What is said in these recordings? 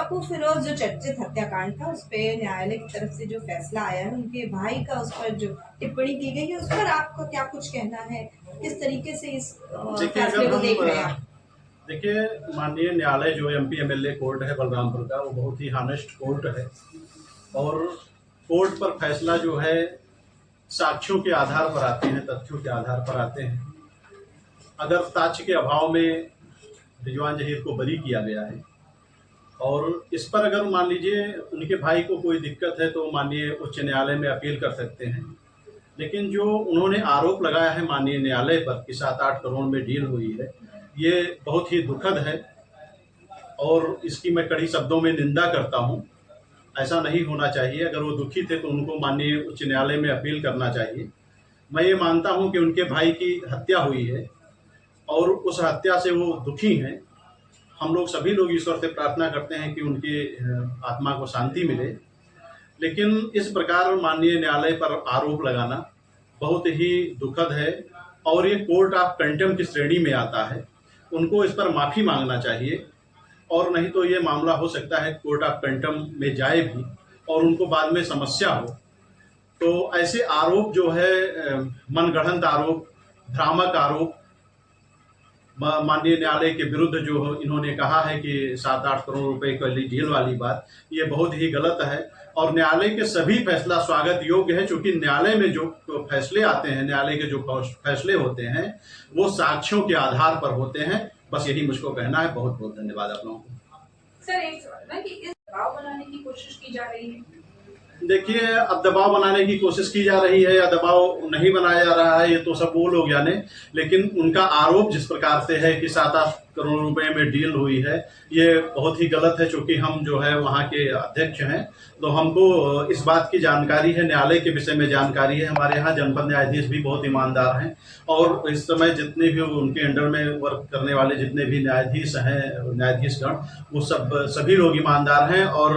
बापू फिरोज जो चर्चित हत्याकांड था उस पे न्यायालय की तरफ से जो फैसला आया है, उनके भाई का उस पर जो टिप्पणी की गई है, उस पर आपका क्या कुछ कहना है? किस तरीके से इस फैसले को देख रहे हैं आप? देखिए, माननीय न्यायालय जो एमपी एमएलए कोर्ट है बलरामपुर का, वो बहुत ही हानेस्ट कोर्ट है और कोर्ट पर फैसला जो है साक्ष्यों के आधार पर आते हैं, तथ्यों के आधार पर आते हैं। अगर साक्ष्य के अभाव में रिजवान जहीर को बरी किया गया है और इस पर अगर मान लीजिए उनके भाई को कोई दिक्कत है तो माननीय उच्च न्यायालय में अपील कर सकते हैं। लेकिन जो उन्होंने आरोप लगाया है माननीय न्यायालय पर कि 7-8 करोड़ में डील हुई है, ये बहुत ही दुखद है और इसकी मैं कड़ी शब्दों में निंदा करता हूँ। ऐसा नहीं होना चाहिए। अगर वो दुखी थे तो उनको माननीय उच्च न्यायालय में अपील करना चाहिए। मैं ये मानता हूँ कि उनके भाई की हत्या हुई है और उस हत्या से वो दुखी हैं। हम लोग सभी लोग ईश्वर से प्रार्थना करते हैं कि उनकी आत्मा को शांति मिले। लेकिन इस प्रकार माननीय न्यायालय पर आरोप लगाना बहुत ही दुखद है और ये कोर्ट ऑफ कंटेम्प्ट की श्रेणी में आता है। उनको इस पर माफ़ी मांगना चाहिए और नहीं तो ये मामला हो सकता है कोर्ट ऑफ कंटेम्प्ट में जाए भी और उनको बाद में समस्या हो। तो ऐसे आरोप जो है मनगढ़ंत आरोप, भ्रामक आरोप माननीय न्यायालय के विरुद्ध जो इन्होंने कहा है कि 7-8 करोड़ रुपए की डील वाली बात, ये बहुत ही गलत है और न्यायालय के सभी फैसला स्वागत योग्य है। क्योंकि न्यायालय में जो फैसले आते हैं, न्यायालय के जो फैसले होते हैं वो साक्ष्यों के आधार पर होते हैं। बस यही मुझको कहना है। बहुत बहुत धन्यवाद आप लोगों को। सर, एक सवाल है कि इस दबाव बनाने की कोशिश की जा रही है। देखिए, अब दबाव बनाने की कोशिश की जा रही है या दबाव नहीं बनाया जा रहा है, ये तो सब वो लोग जाने। लेकिन उनका आरोप जिस प्रकार से है कि 7-8 करोड़ रुपए में डील हुई है, ये बहुत ही गलत है। चूंकि हम जो है वहाँ के अध्यक्ष हैं तो हमको इस बात की जानकारी है, न्यायालय के विषय में जानकारी है। हमारे यहाँ जनपद न्यायाधीश भी बहुत ईमानदार हैं और इस समय जितने भी उनके अंडर में वर्क करने वाले जितने भी न्यायाधीश हैं, न्यायाधीशगण, वो सभी लोग ईमानदार हैं। और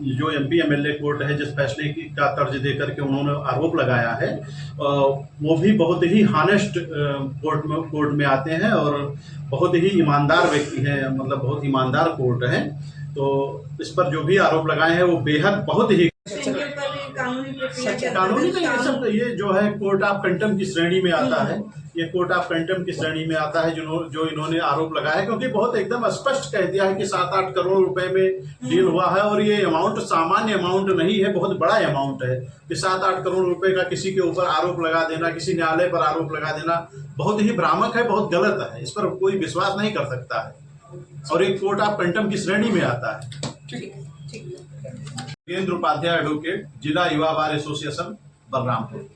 जो एमपी एमएलए कोर्ट है जिस फैसले का तर्ज दे करके उन्होंने आरोप लगाया है, वो भी बहुत ही हानेस्ट कोर्ट में आते हैं और बहुत ही ईमानदार व्यक्ति हैं। मतलब बहुत ईमानदार कोर्ट है। तो इस पर जो भी आरोप लगाए हैं वो बेहद बहुत ही कानूनी नहीं, ये जो है कोर्ट ऑफ कंटेम्प्ट की श्रेणी में आता है। ये कोर्ट ऑफ कंटेम्प्ट की श्रेणी में आता है जो इन्होंने आरोप लगाया है। क्योंकि बहुत एकदम स्पष्ट कह दिया है कि 7-8 करोड़ रुपए में डील हुआ है और ये अमाउंट सामान्य अमाउंट नहीं है, बहुत बड़ा अमाउंट है। कि 7-8 करोड़ रुपए का किसी के ऊपर आरोप लगा देना, किसी न्यायालय पर आरोप लगा देना बहुत ही भ्रामक है, बहुत गलत है। इस पर कोई विश्वास नहीं कर सकता है और एक कोर्ट ऑफ कंटेम्प्ट की श्रेणी में आता है। केंद्र उपाध्याय एडवोकेट, जिला युवा बार एसोसिएशन, बलरामपुर।